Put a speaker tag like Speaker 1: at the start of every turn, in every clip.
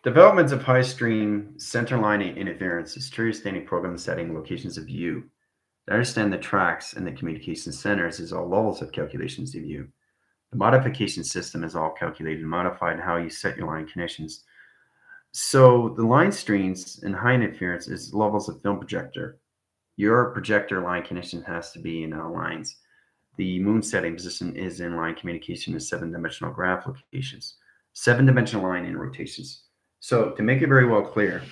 Speaker 1: Development of high stream centerline interference is true standing program setting locations of view. To understand the tracks and the communication centers is all levels of calculations of view. The modification system is all calculated and modified how you set your line connections. So the line streams and high interference is levels of film projector. Your projector line connection has to be in all lines. The moon setting position is in line communication with seven-dimensional graph locations, seven-dimensional line in rotations. So to make it very well clear,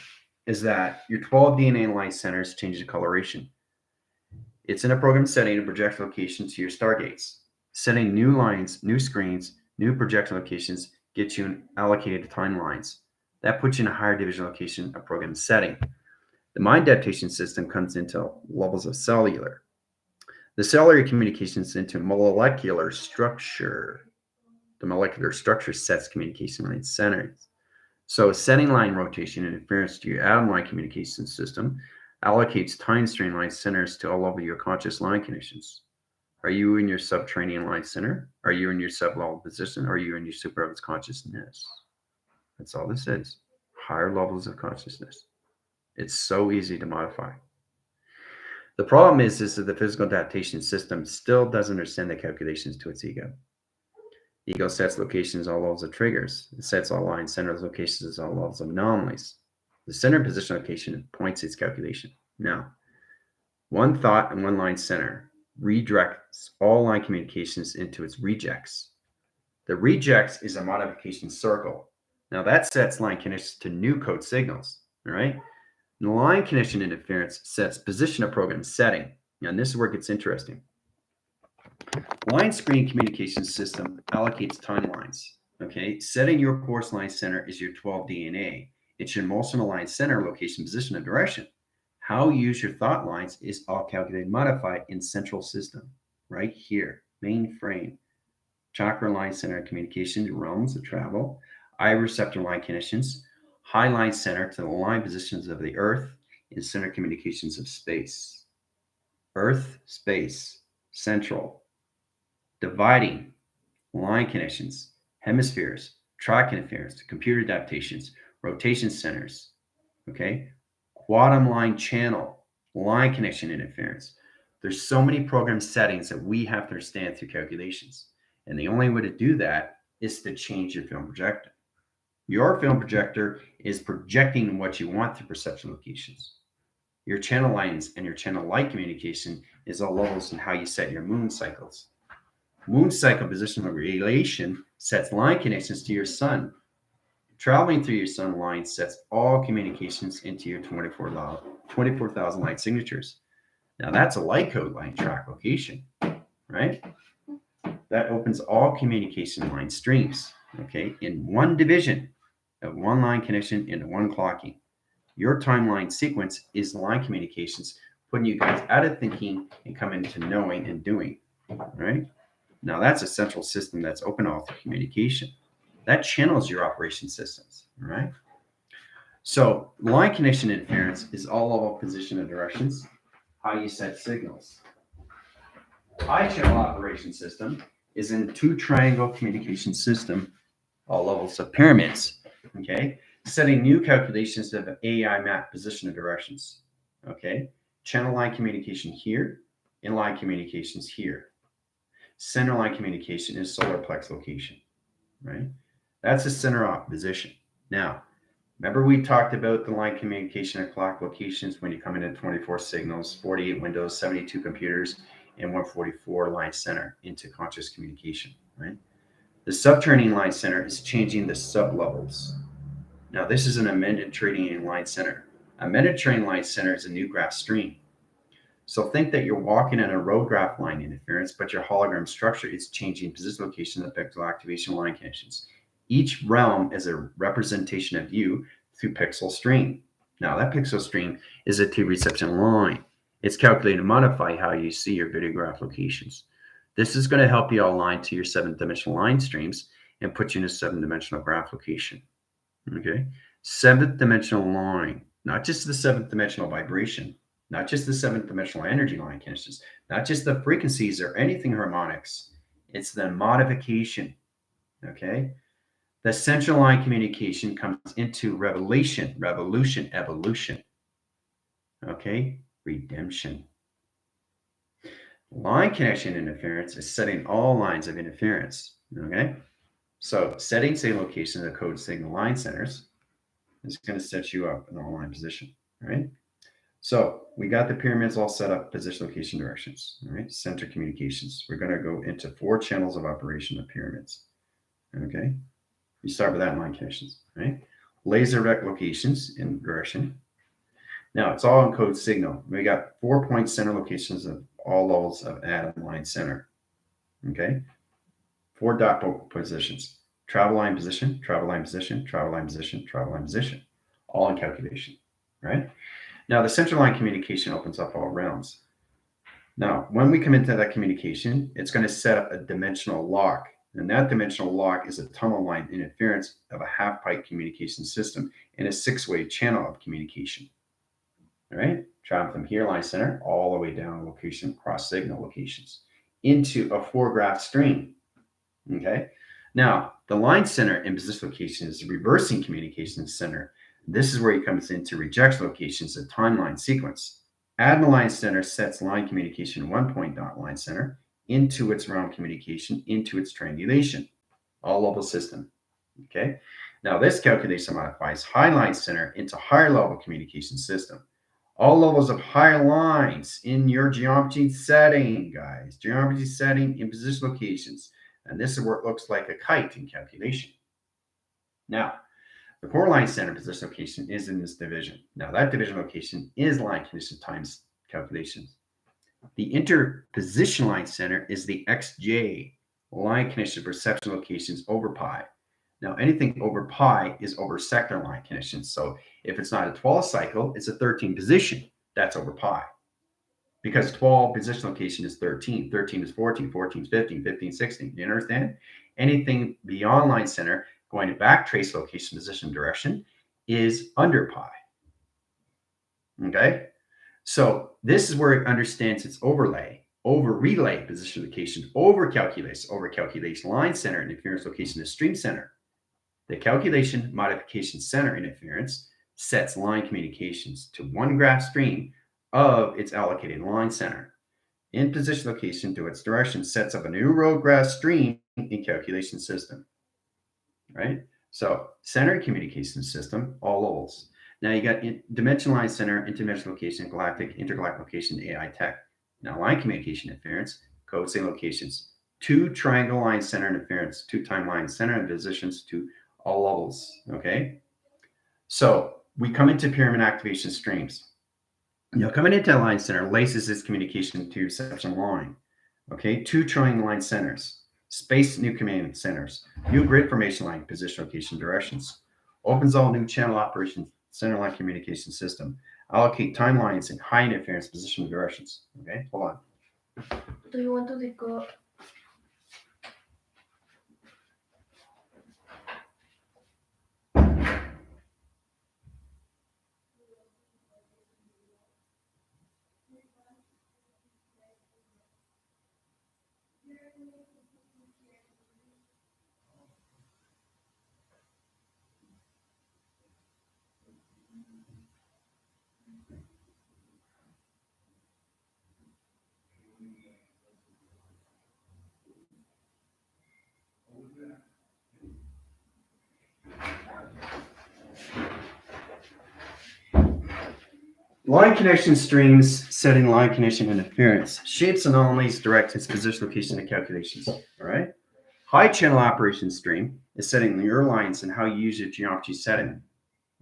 Speaker 1: is that your 12 DNA line centers change the coloration. It's in a program setting to project location to your stargates. Setting new lines, new screens, new projection locations gets you allocated timelines. That puts you in a higher division location of program setting. The mind adaptation system comes into levels of cellular. The cellular communications into molecular structure. The molecular structure sets communication line centers. So setting line rotation interference to your atom line communication system allocates time stream line centers to all over your conscious line conditions. Are you in your subterranean line center? Are you in your sublevel position? Are you in your superheaven's consciousness? That's all this is. Higher levels of consciousness. It's so easy to modify. The problem is that the physical adaptation system still doesn't understand the calculations to its ego. Ego sets locations all levels of triggers. It sets all line centers locations as all levels of anomalies. The center position location points its calculation. Now, one thought and one line center redirects all line communications into its rejects. The rejects is a modification circle. Now that sets line connections to new code signals. All right. And the line connection interference sets position of program setting. Now, and this is where it gets interesting. Line screen communication system allocates timelines. Okay, setting your course line center is your 12 DNA. It's your emotional line center, location, position, and direction. How you use your thought lines is all calculated, modified in central system, right here, mainframe. Chakra line center communication realms of travel, eye receptor line connections, high line center to the line positions of the Earth, and center communications of space. Earth, space, central, dividing line connections, hemispheres, track interference, computer adaptations, rotation centers, okay? Quantum line channel, line connection interference. There's so many program settings that we have to understand through calculations. And the only way to do that is to change your film projector. Your film projector is projecting what you want through perception locations. Your channel lines and your channel light communication is all levels in how you set your moon cycles. Moon cycle positional relation sets line connections to your sun. Traveling through your sun line sets all communications into your 24,000 light signatures. Now that's a light code line track location, right? That opens all communication line streams, okay, in one division of one line connection into one clocking. Your timeline sequence is line communications, putting you guys out of thinking and coming to knowing and doing, right? Now that's a central system that's open all through communication. That channels your operation systems, right? So line connection interference is all level position and directions, how you set signals. High channel operation system is in two triangle communication system, all levels of pyramids, okay? Setting new calculations of AI map position and directions, okay? Channel line communication here, inline communications here. Center line communication is solar plex location, right? That's the center off position. Now, remember we talked about the line communication and clock locations when you come into 24 signals, 48 windows, 72 computers, and 144 line center into conscious communication, right? The subterranean line center is changing the sublevels. Now, this is an amended trading line center. Amended trading line center is a new graph stream. So think that you're walking in a road graph line interference, but your hologram structure is changing position location of pixel activation line connections. Each realm is a representation of you through pixel stream. Now that pixel stream is a T reception line. It's calculated to modify how you see your video graph locations. This is going to help you align to your seventh dimensional line streams and put you in a seven dimensional graph location. Okay, seventh dimensional line, not just the seventh dimensional vibration, not just the seventh dimensional energy line connections, not just the frequencies or anything harmonics. It's the modification. Okay. The central line communication comes into revolution, evolution. Okay, redemption. Line connection interference is setting all lines of interference. Okay, so setting signal locations of code signal line centers is going to set you up in all line position. All right. So we got the pyramids all set up, position, location, directions. All right, center communications. We're going to go into 4 channels of operation of pyramids. Okay, you start with that line connections. Right, laser direct locations in direction. Now it's all in code signal. We got 4-point center locations of all levels of atom line center. Okay, 4 dot positions: travel line position, travel line position, travel line position, travel line position, all in calculation. Right. Now the central line communication opens up all realms. Now, when we come into that communication, it's going to set up a dimensional lock. And that dimensional lock is a tunnel line interference of a half pipe communication system in a 6-way channel of communication. All right, travel from here, line center, all the way down location, cross signal locations into a 4-graph stream. Okay, now the line center in position location is the reversing communication center. This is where he comes into rejection locations, a timeline sequence. Add the line center sets line communication 1-point dot line center into its round communication, into its triangulation, all level system. Okay, now this calculation modifies high line center into higher level communication system. All levels of higher lines in your geometry setting, guys. Geometry setting in position locations. And this is where it looks like a kite in calculation. Now, the core line center position location is in this division. Now, that division location is line condition times calculations. The interposition line center is the XJ, line condition perception locations over pi. Now, anything over pi is over sector line connections. So if it's not a 12 cycle, it's a 13 position. That's over pi. Because 12 position location is 13. 13 is 14. 14 is 15. 15 is 16. You understand? Anything beyond line center going to back trace location, position, direction is under pi. Okay? So this is where it understands its overlay, over relay position location, over calculation line center interference location is stream center. The calculation modification center interference sets line communications to 1 graph stream of its allocated line center. In position location to its direction sets up a new row graph stream in calculation system. Right? So center communication system, all levels. Now you got dimension line center, interdimensional location, galactic, intergalactic location, AI tech. Now line communication interference, code signal locations, 2 triangle line center interference, 2 timeline center and positions to all levels. Okay. So we come into pyramid activation streams. Coming into line center laces its communication to reception line. Okay. 2 triangle line centers, space new command centers, new grid formation line, position, location, directions, opens all new channel operations, center line communication system, allocate timelines in high interference position directions. Okay, hold on.
Speaker 2: Do you want to go?
Speaker 1: Line connection streams setting line connection interference. Shapes anomalies direct its position, location, and calculations. All right. High channel operation stream is setting your lines and how you use your geometry setting.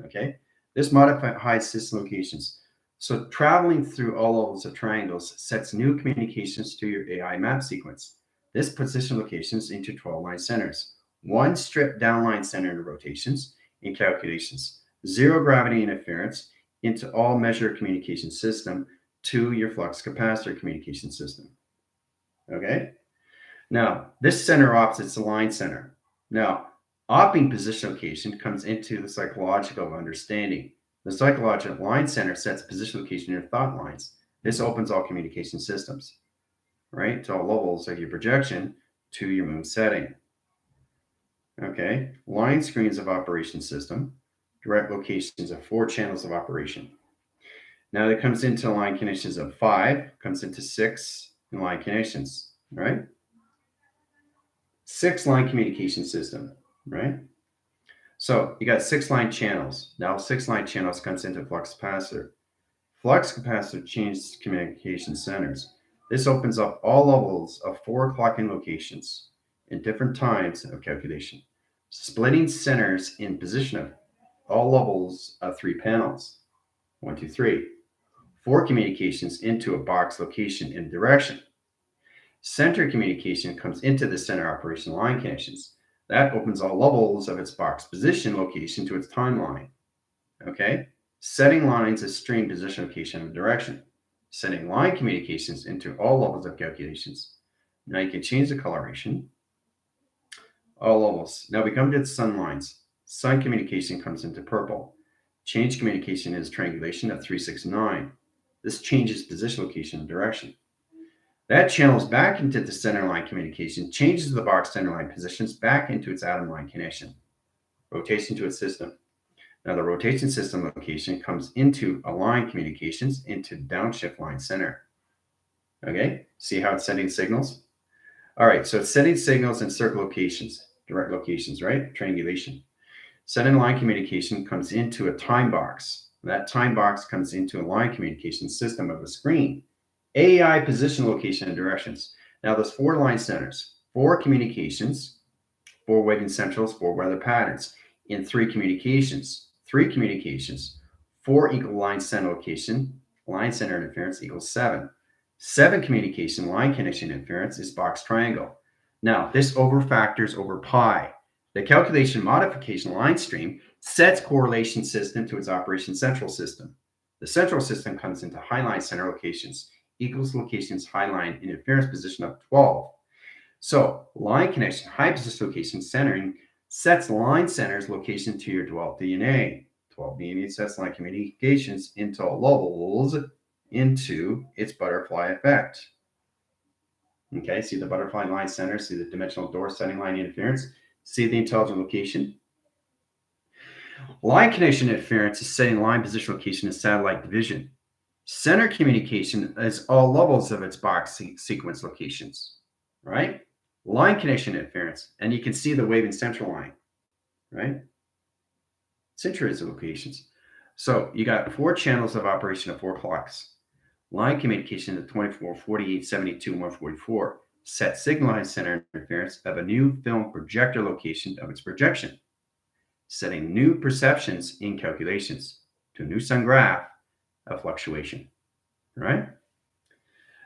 Speaker 1: Okay. This modifies system locations. So traveling through all levels of triangles sets new communications to your AI map sequence. This position locations into 12 line centers. 1 strip downline center in rotations and calculations. 0 gravity interference into all measure communication system to your flux capacitor communication system. Okay. Now, this center opposites the line center. Now, opping position location comes into the psychological understanding. The psychological line center sets position location in your thought lines. This opens all communication systems, right? To all levels of your projection to your moon setting. Okay, line screens of operation system, direct locations of 4 channels of operation. Now it comes into line connections of 5, comes into 6 in line connections, right? 6 line communication system, right? So you got 6 line channels. Now 6 line channels comes into flux capacitor. Flux capacitor changes communication centers. This opens up all levels of 4 clocking locations in different times of calculation, splitting centers in position of all levels of 3 panels. 1, 2, 3. 4 communications into a box location in direction. Center communication comes into the center operation line connections. That opens all levels of its box position location to its timeline. Okay? Setting lines as stream position location and direction. Setting line communications into all levels of calculations. Now you can change the coloration. All levels. Now we come to the sun lines. Sun communication comes into purple. Change communication is triangulation of 369. This changes position location and direction. That channels back into the center line communication, changes the box center line positions back into its atom line connection. Rotation to its system. Now the rotation system location comes into a line communications into downshift line center. Okay, see how it's sending signals? All right, so it's sending signals in circle locations, direct locations, right? Triangulation. Sending line communication comes into a time box. That time box comes into a line communication system of a screen. AI position, location, and directions. Now there's 4 line centers, 4 communications, 4 waving centrals, 4 weather patterns in 3 communications. 3 communications, 4 equal line center location, line center interference equals 7. 7 communication line connection interference is box triangle. Now this overfactors over pi. The calculation modification line stream sets correlation system to its operation central system. The central system comes into high line center locations, equals locations high line interference position of 12. So line connection, high position location centering sets line centers location to your 12 DNA. 12 DNA sets line communications into levels into its butterfly effect. Okay, see the butterfly line center, see the dimensional door setting line interference, see the intelligent location. Line connection interference is setting line position location in satellite division. Center communication is all levels of its box sequence locations, right? Line connection interference, and you can see the waving central line, right? Centroids of locations. So you got 4 channels of operation of 4 clocks. Line communication of 24, 48, 72, and 144 set signal line center interference of a new film projector location of its projection, setting new perceptions in calculations to a new sun graph of fluctuation, right?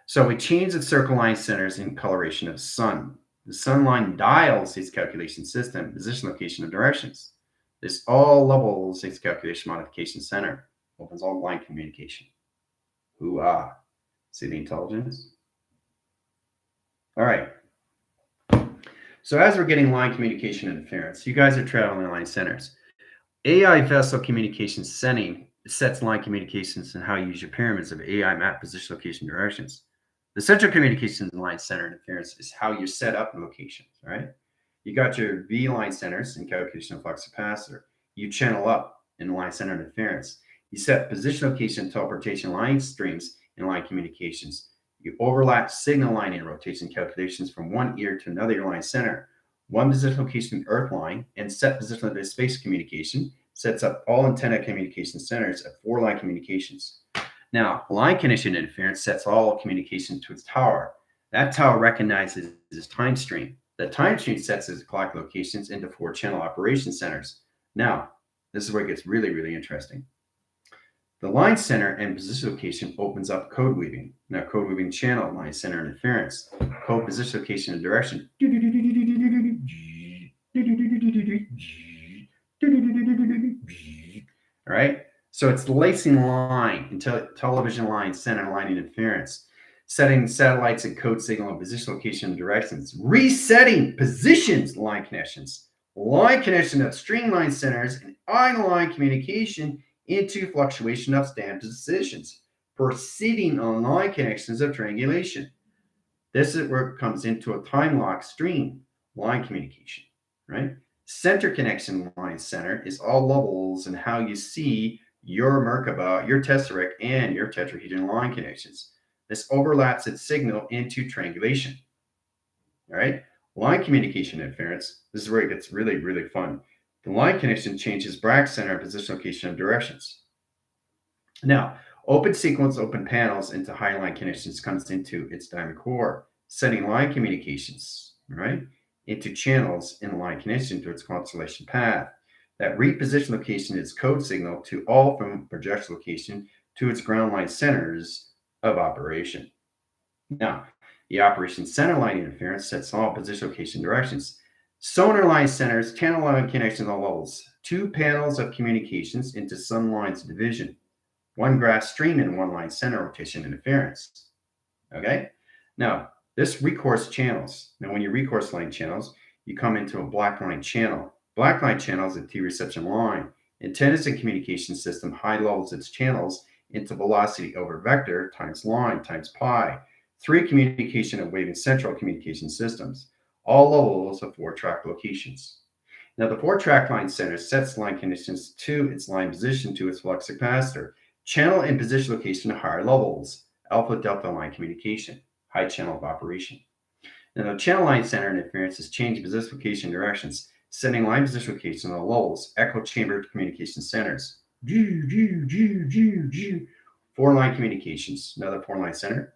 Speaker 1: So we change the circle line centers in coloration of sun. The sun line dials its calculation system, position, location, and directions. This all levels its calculation modification center, opens all line communication. Hoo-ah. See the intelligence? All right. So as we're getting line communication interference, you guys are traveling line centers. AI vessel communication setting sets line communications and how you use your pyramids of AI map position, location, directions. The central communications line center interference is how you set up locations, right? You got your V line centers in calculation of flux capacitor. You channel up in line center interference. You set position, location, teleportation line streams in line communications. You overlap signal line and rotation calculations from one ear to another line center. One position location earth line and set position of space communication sets up all antenna communication centers at 4 line communications. Now, line connection interference sets all communication to its tower. That tower recognizes its time stream. The time stream sets its clock locations into 4 channel operation centers. Now, this is where it gets really, really interesting. The line center and position location opens up code weaving. Now, code weaving channel, line center interference, code position location and direction. All right. So it's lacing line, television line, center line interference, setting satellites and code signal and position location and directions, resetting positions, line connections, line connection of streamline centers and line communication into fluctuation of standard decisions, proceeding on line connections of triangulation. This is where it comes into a time lock stream, line communication, right? Center connection line center is all levels and how you see your Merkaba, your tesseract, and your tetrahedron line connections. This overlaps its signal into triangulation. All right. Line communication interference. This is where it gets really, really fun. The line connection changes Bragg center and position, location, and directions. Now, open sequence, open panels into high line connections comes into its diamond core, setting line communications, right, into channels in the line connection to its constellation path. That reposition location is code signal to all from projection location to its ground line centers of operation. Now, the operation center line interference sets all position location directions. Sonar line centers, channel line connections all levels, two panels of communications into some lines of division, one graph stream and one line center rotation interference. Okay? Now, this recourse channels. Now, when you recourse line channels, you come into a black line channel. Black line channels a T reception line. Antennas and communication system high levels its channels into velocity over vector times line times pi. 3 communication and waving central communication systems. All levels of 4-track locations. Now, the 4-track line center sets line conditions to its line position to its flux capacitor. Channel and position location at higher levels. Alpha delta line communication. High channel of operation. Now, the channel line center interference is changing position location directions, setting line position location on levels, echo chamber communication centers. 4-line communications, another 4-line center.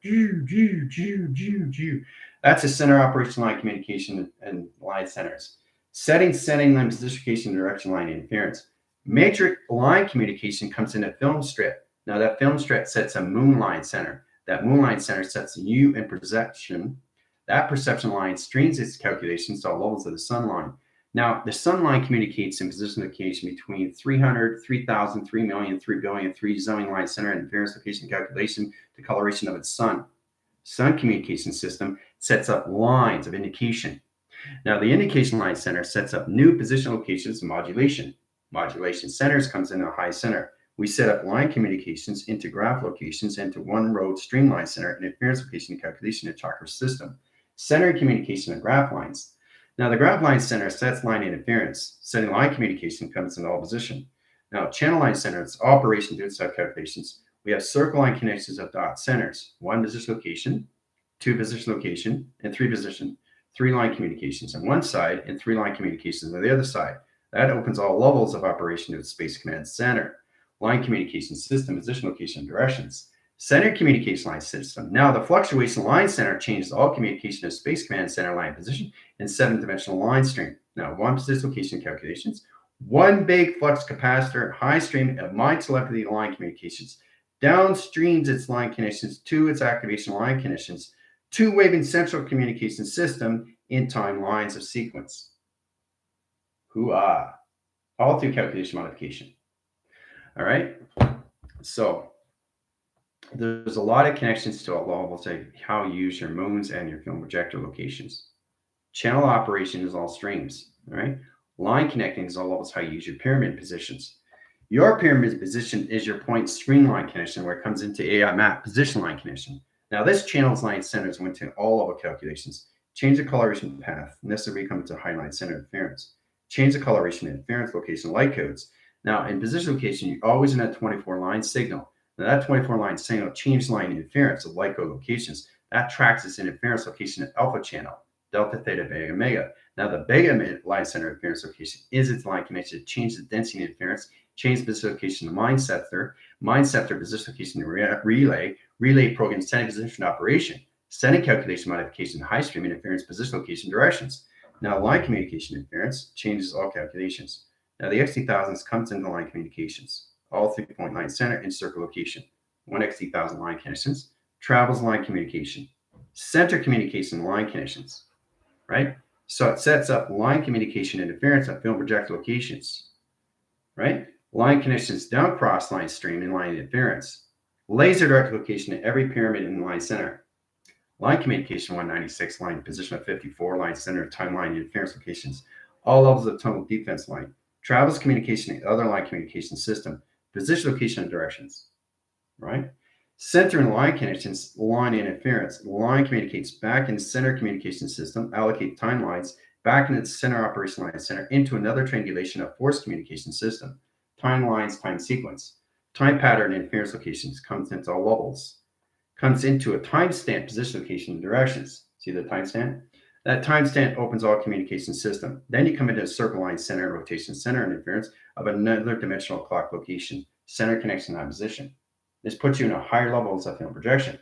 Speaker 1: That's a center operation line communication and line centers. Setting line position location direction line interference. Matrix line communication comes in a film strip. Now that film strip sets a moon line center. That moon line center sets U in perception. That perception line streams its calculations to all levels of the sun line. Now, the sun line communicates in position location between 300, 3,000, 3 million, 3 billion, 3 zoning line center and interference location calculation to coloration of its sun. Sun communication system sets up lines of indication. Now, the indication line center sets up new position locations and modulation. Modulation centers comes in a high center. We set up line communications into graph locations into one road streamline center and interference location calculation in chakra system. Center communication and graph lines. Now, the graph line center sets line interference. Setting line communication comes in all position. Now, channel line centers operation to its calculations. We have circle line connections of dot centers. 1 position location, 2 position location, and 3 position. 3 line communications on one side and 3 line communications on the other side. That opens all levels of operation to its space command center. Line communication system, position location, and directions. Center communication line system. Now, the fluctuation line center changes all communication of space command center line position in 7-dimensional line stream. Now, 1 position location calculations, 1 big flux capacitor, high stream of mind telepathy line communications, downstreams its line connections to its activation line connections, 2 waving central communication system in time lines of sequence. Hoo-ah. All through calculation modification. All right. So there's a lot of connections to all levels of how you use your moons and your film projector locations. Channel operation is all streams. All right. Line connecting is all levels how you use your pyramid positions. Your pyramid position is your point screen line connection where it comes into AI map position line connection. Now this channel's line centers went to all level calculations. Change the coloration path. Necessary come to high line center interference. Change the coloration interference location light codes. Now in position location, you're always in that 24-line signal. Now that 24-line signal change line interference of light code locations. That tracks its interference location at alpha channel, delta, theta, beta, omega. Now the beta line center interference location is its line connection to change the density interference, change the position location to mind scepter position location to relay program setting position operation, setting calculation modification, high stream interference, position location directions. Now line communication interference changes all calculations. Now the XT1000s comes into line communications, all 3-point line center and circle location. 1 XT1000 line connections, travels line communication, center communication line connections, right? So it sets up line communication interference at film projector locations, right? Line connections down cross line stream and line interference. Laser direct location at every pyramid in the line center. Line communication 196, line position of 54, line center timeline interference locations. All levels of tunnel defense line. Travels communication and other line communication system. Position location and directions, right? Center and line connections, line interference. Line communicates back in center communication system, allocate timelines, back into the center operation line center into another triangulation of force communication system. Time lines, time sequence. Time pattern interference locations comes into all levels. Comes into a timestamp position location directions. See the timestamp? That timestamp opens all communication system. Then you come into a circle line center rotation center interference of another dimensional clock location, center connection line position. This puts you in a higher levels of film projection.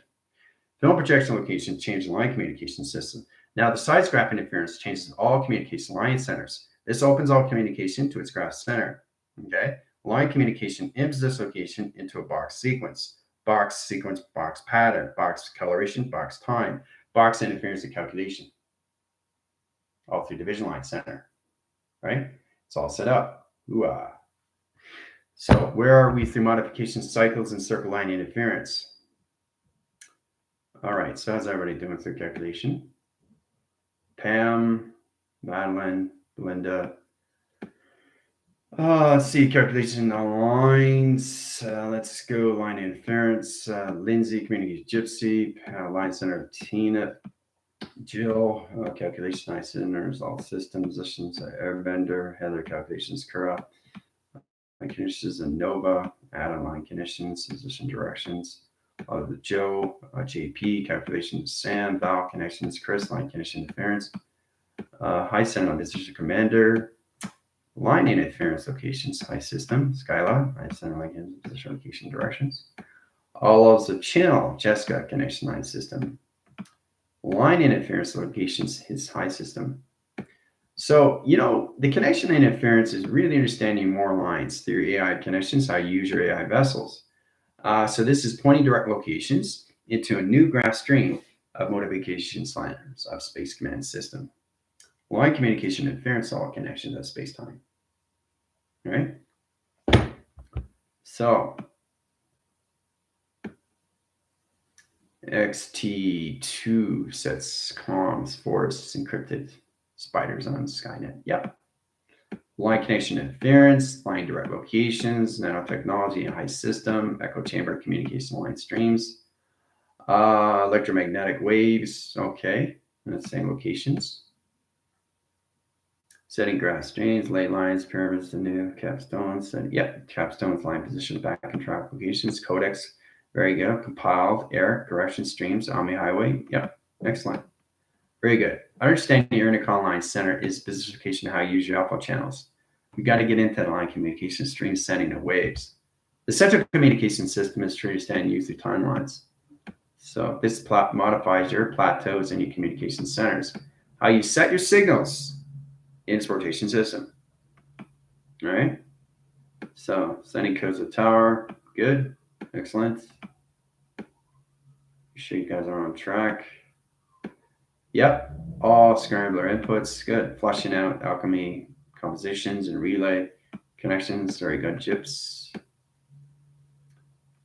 Speaker 1: Film projection location changes the line communication system. Now the size graph interference changes all communication line centers. This opens all communication to its graph center. Okay, line communication in this location into a box sequence. Box sequence, box pattern, box coloration, box time, box interference and calculation. All through division line center, right? It's all set up. Ooh-ah. So where are we through modification cycles and circle line interference? All right, so how's everybody doing through calculation? Pam, Madeline, Belinda. Let's see, calculation on lines. Let's go line interference. Lindsay, community gypsy, line center Tina, Jill, calculation line centers, all system positions, airbender, Heather, calculations, Kura, line conditions, and Nova, Adam, line conditions, position directions. Joe, JP, calculations, Sam, Val, connections, Chris, line condition interference. High center, position commander. Line interference locations, high system, Skyla, high center line position location directions. All of the channel, Jessica, connection line system. Line interference locations, his high system. So, the connection interference is really understanding more lines through AI connections, how you use your AI vessels. So this is pointing direct locations into a new graph stream of modification sliders of space command system. Line communication interference, all connections of space-time. All right? So, XT2 sets comms, forests, encrypted spiders on Skynet. Yep. Line connection interference, line direct locations, nanotechnology and high system, echo chamber communication line streams, electromagnetic waves. Okay, in the same locations. Setting graph streams, ley lines, pyramids, the new capstones. Yep, capstones, line position, back and track locations, codecs. Very good. Compiled, error, correction streams, Omni Highway. Yep, excellent. Very good. Understanding your intercom line center is business location how you use your alpha channels. We got to get into the line communication stream setting of waves. The central communication system is to understand you through timelines. So this modifies your plateaus and your communication centers. How you set your signals in its rotation system. All right. So sending codes to tower. Good. Excellent. Make sure you guys are on track. Yep. All scrambler inputs. Good. Flushing out alchemy compositions and relay connections. Very good. Gyps.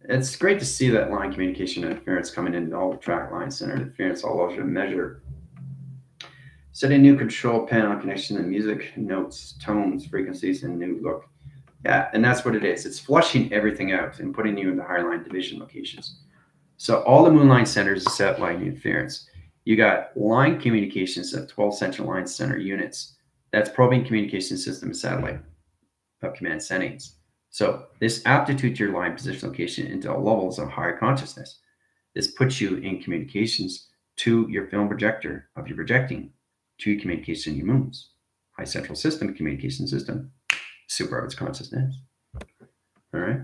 Speaker 1: It's great to see that line communication interference coming in all the track line center interference all over the measure. Setting new control panel connection and music, notes, tones, frequencies, and new look. Yeah, and that's what it is. It's flushing everything out and putting you into higher line division locations. So all the moonline centers is set line interference. You got line communications of 12 central line center units. That's probing communication system satellite of command settings. So this aptitude to your line position location into levels of higher consciousness. This puts you in communications to your film projector of your projecting, to your communication in your moons. High central system communication system, super of its consciousness. All right.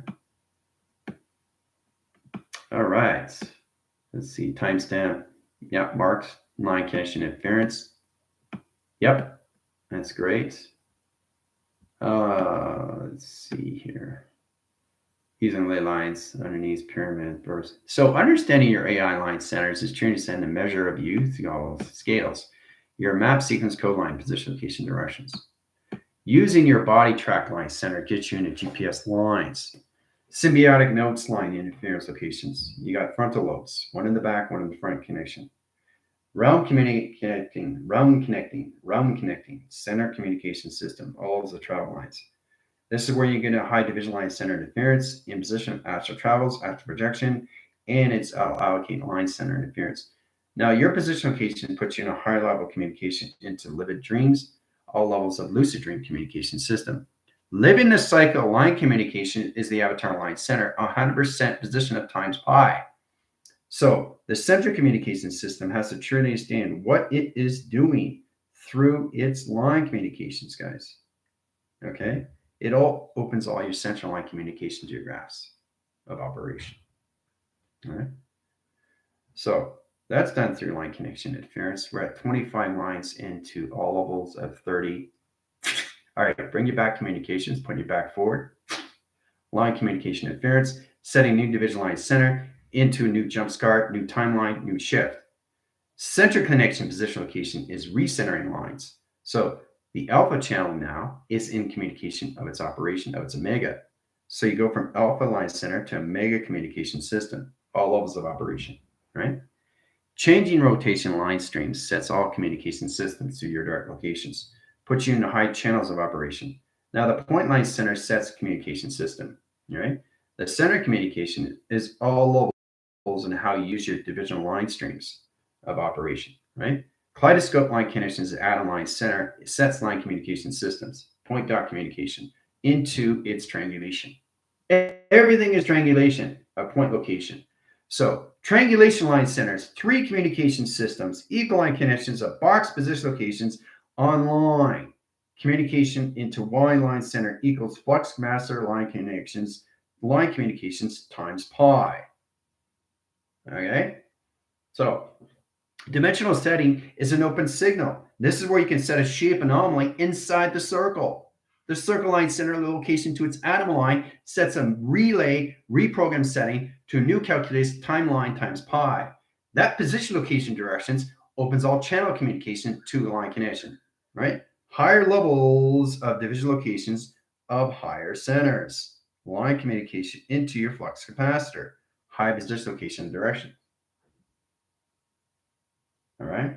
Speaker 1: All right. Let's see, timestamp. Yep, marked line connection interference. Yep, that's great. Let's see here. Using ley lines underneath pyramid bursts. So understanding your AI line centers is to understand the measure of you through all scales. Your map sequence code line position location directions. Using your body track line center gets you into GPS lines. Symbiotic nodes line interference locations. You got frontal lobes, one in the back, one in the front connection. Realm connecting, center communication system, all of the travel lines. This is where you get a high division line center interference in position of astral travels, astral projection, and it's allocate line center interference. Now, your position location puts you in a higher level of communication into livid dreams, all levels of lucid dream communication system. Living the cycle line communication is the avatar line center, 100% position of times pi. So the central communication system has to truly understand what it is doing through its line communications, guys. Okay? It all opens all your central line communication geographs of operation. All right? So that's done through line connection interference. We're at 25 lines into all levels of 30. All right, bring you back communications, put you back forward. Line communication interference, setting new division line center into a new jump start, new timeline, new shift. Center connection position location is recentering lines. So the alpha channel now is in communication of its operation of its omega. So you go from alpha line center to omega communication system, all levels of operation, right? Changing rotation line streams sets all communication systems to your direct locations, puts you into high channels of operation. Now the point line center sets communication system, right? The center communication is all levels and how you use your divisional line streams of operation, right? Kaleidoscope line connections atom line center sets line communication systems, point dot communication into its triangulation. Everything is triangulation, a point location. So triangulation line centers, 3 communication systems, equal line connections of box position locations on line. Communication into Y line center equals flux capacitor line communications times pi. Okay? So dimensional setting is an open signal. This is where you can set a shape anomaly inside the circle. The circle line center location to its atom line sets a relay reprogram setting to a new calculated timeline times pi. That position location directions opens all channel communication to the line connection, right? Higher levels of division locations of higher centers. Line communication into your flux capacitor. High position location direction. All right.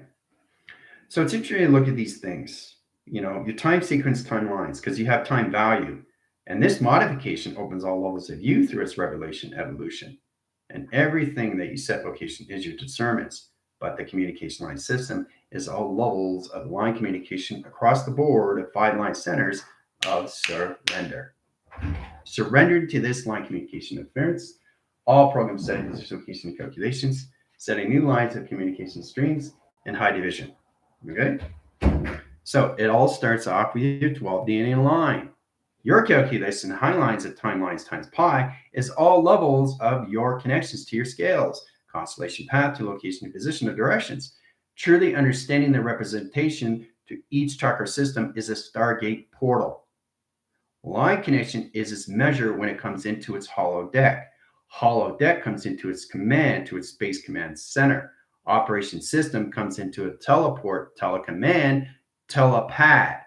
Speaker 1: So it's interesting to look at these things. You know, your time sequence timelines, because you have time value. And this modification opens all levels of you through its revelation evolution. And everything that you set location is your discernments. But the communication line system is all levels of line communication across the board of 5 line centers of surrender. Surrendered to this line communication interference, all program settings, location calculations, setting new lines of communication streams and high division. Okay? So it all starts off with your 12 DNA line. Your calculation high lines of timelines times pi is all levels of your connections to your scales, constellation path to location and position of directions. Truly understanding the representation to each chakra system is a Stargate portal. Line connection is its measure when it comes into its hollow deck. Hollow deck comes into its command to its space command center. Operation system comes into a teleport, telecommand, telepad.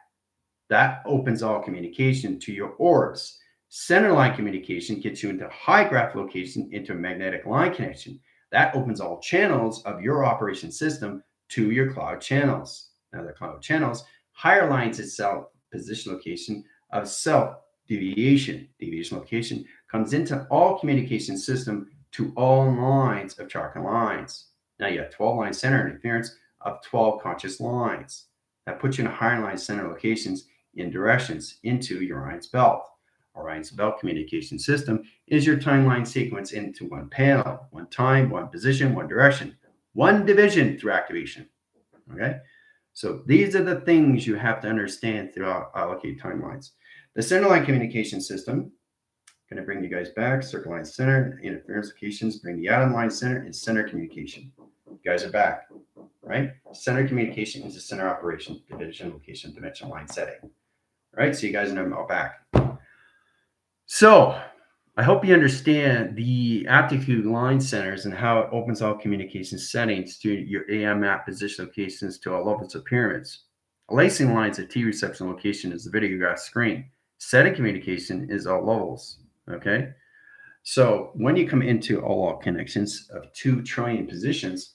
Speaker 1: That opens all communication to your orbs. Center line communication gets you into high graph location into a magnetic line connection. That opens all channels of your operation system to your cloud channels. Now the cloud channels, higher lines itself, position location of self deviation. Deviation location comes into all communication system to all lines of chakra lines. Now you have 12 line center interference of 12 conscious lines. That puts you in higher line center locations in directions into your Orion's belt. Orion's belt communication system is your timeline sequence into one panel, one time, one position, one direction, one division through activation. Okay? So these are the things you have to understand throughout allocate timelines. The center line communication system, going to bring you guys back, circle line center, interference locations, bring the atom line center, and center communication. You guys are back, right? Center communication is a center operation, division, location, dimensional line setting. All right, so you guys are all back. So I hope you understand the aptitude line centers and how it opens all communication settings to your AM map position locations to all levels of pyramids. Lacing lines at T reception location is the videograph screen. Setting communication is all levels. Okay. So when you come into all connections of 2 trillion positions,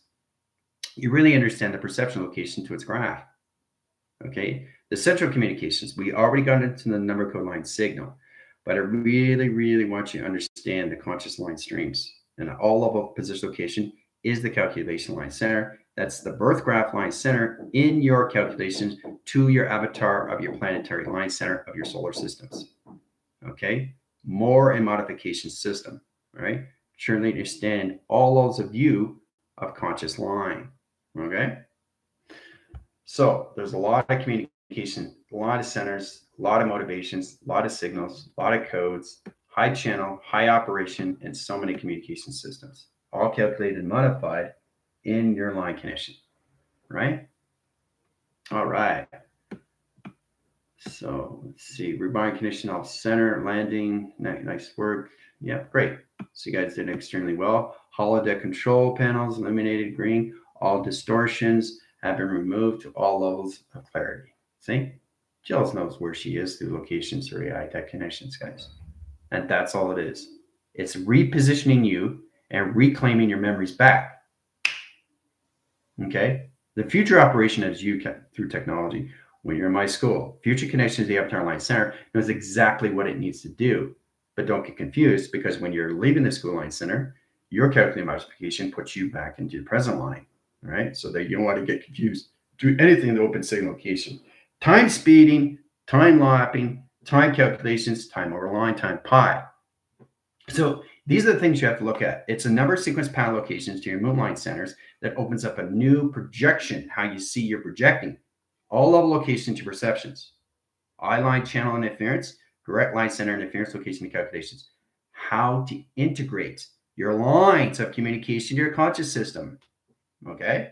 Speaker 1: you really understand the perception location to its graph. Okay. The central communications, we already got into the number code line signal, but I really, really want you to understand the conscious line streams. And all level position location is the calculation line center, That's the birth graph line center in your calculations to your avatar of your planetary line center of your solar systems. Okay, more and modification system, right? Surely understand all levels of view of conscious line. Okay, so there's a lot of communication, a lot of centers, a lot of motivations, a lot of signals, a lot of codes, high channel, high operation, and so many communication systems, all calculated and modified in your line connection, right? All right. So let's see, rebind condition off center, landing, nice work. Yeah, great. So you guys did extremely well. Holodeck control panels eliminated green. All distortions have been removed to all levels of clarity. See? Jill knows where she is through locations or AI tech connections, guys. And that's all it is. It's repositioning you and reclaiming your memories back. Okay? The future operation as you can through technology. When you're in my school, future connections to the Avatar Line Center knows exactly what it needs to do. But don't get confused because when you're leaving the school line center, your calculated modification puts you back into the present line, right? So that you don't want to get confused. Do anything in the open signal location. Time speeding, time lapping, time calculations, time over line, time pi. So these are the things you have to look at. It's a number of sequence path locations to your moonlight centers that opens up a new projection, how you see you're projecting. All level location to perceptions. Eye line channel interference, direct line center interference location and calculations. How to integrate your lines of communication to your conscious system. Okay?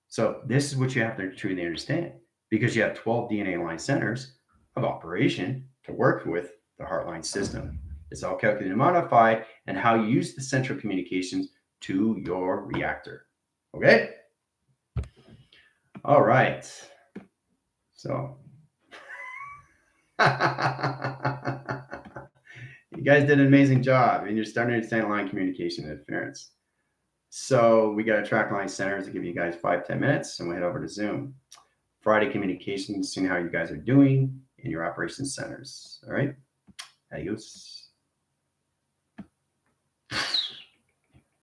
Speaker 1: So this is what you have to truly understand because you have 12 DNA line centers of operation to work with the heartline system. It's all calculated and modified and how you use the central communications to your reactor. Okay? All right. So you guys did an amazing job and you're starting to understand line communication interference. So we got a track line centers to give you guys 5-10 minutes and we'll head over to Zoom. Friday communications, seeing how you guys are doing in your operations centers. All right. Adios.